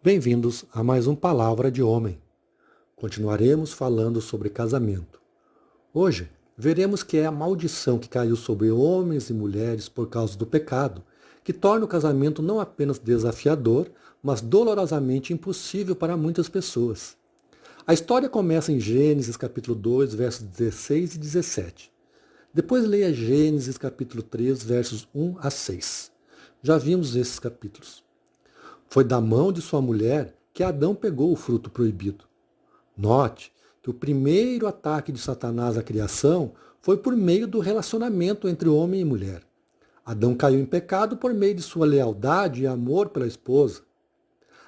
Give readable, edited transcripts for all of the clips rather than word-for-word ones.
Bem-vindos a mais um Palavra de Homem. Continuaremos falando sobre casamento. Hoje, veremos que é a maldição que caiu sobre homens e mulheres por causa do pecado, que torna o casamento não apenas desafiador, mas dolorosamente impossível para muitas pessoas. A história começa em Gênesis capítulo 2, versos 16 e 17. Depois leia Gênesis capítulo 3, versos 1 a 6. Já vimos esses capítulos. Foi da mão de sua mulher que Adão pegou o fruto proibido. Note que o primeiro ataque de Satanás à criação foi por meio do relacionamento entre homem e mulher. Adão caiu em pecado por meio de sua lealdade e amor pela esposa.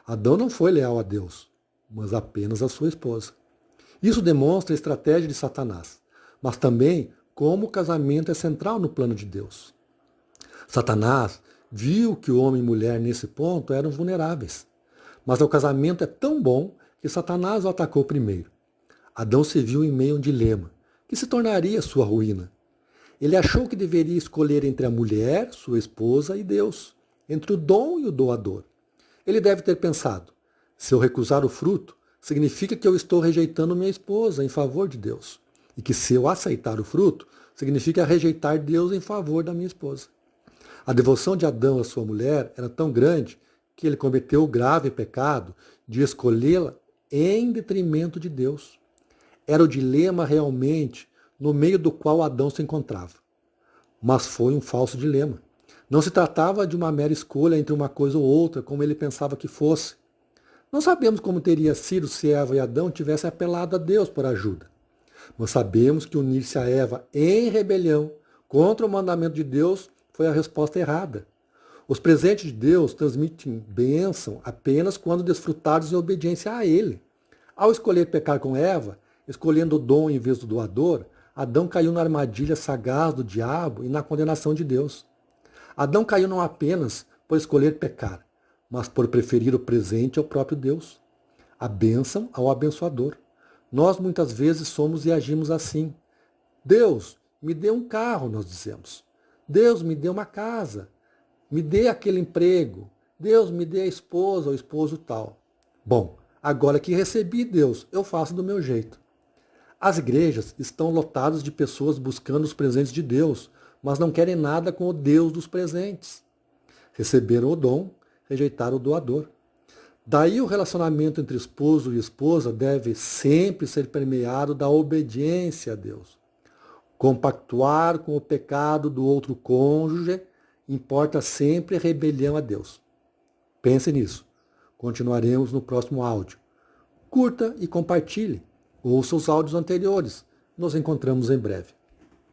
Adão não foi leal a Deus, mas apenas a sua esposa. Isso demonstra a estratégia de Satanás, mas também como o casamento é central no plano de Deus. Satanás viu que o homem e mulher nesse ponto eram vulneráveis. Mas o casamento é tão bom que Satanás o atacou primeiro. Adão se viu em meio a um dilema, que se tornaria sua ruína. Ele achou que deveria escolher entre a mulher, sua esposa, e Deus, entre o dom e o doador. Ele deve ter pensado: se eu recusar o fruto, significa que eu estou rejeitando minha esposa em favor de Deus. E que se eu aceitar o fruto, significa rejeitar Deus em favor da minha esposa. A devoção de Adão à sua mulher era tão grande que ele cometeu o grave pecado de escolhê-la em detrimento de Deus. Era o dilema realmente no meio do qual Adão se encontrava. Mas foi um falso dilema. Não se tratava de uma mera escolha entre uma coisa ou outra, como ele pensava que fosse. Não sabemos como teria sido se Eva e Adão tivessem apelado a Deus por ajuda. Mas sabemos que unir-se a Eva em rebelião contra o mandamento de Deus foi a resposta errada. Os presentes de Deus transmitem bênção apenas quando desfrutados em obediência a Ele. Ao escolher pecar com Eva, escolhendo o dom em vez do doador, Adão caiu na armadilha sagaz do diabo e na condenação de Deus. Adão caiu não apenas por escolher pecar, mas por preferir o presente ao próprio Deus, a bênção ao abençoador. Nós muitas vezes somos e agimos assim. Deus, me dê um carro, nós dizemos. Deus, me dê uma casa. Me dê aquele emprego. Deus, me dê a esposa ou esposo tal. Bom, agora que recebi Deus, eu faço do meu jeito. As igrejas estão lotadas de pessoas buscando os presentes de Deus, mas não querem nada com o Deus dos presentes. Receberam o dom, rejeitaram o doador. Daí o relacionamento entre esposo e esposa deve sempre ser permeado da obediência a Deus. Compactuar com o pecado do outro cônjuge importa sempre rebelião a Deus. Pense nisso. Continuaremos no próximo áudio. Curta e compartilhe. Ouça os áudios anteriores. Nos encontramos em breve.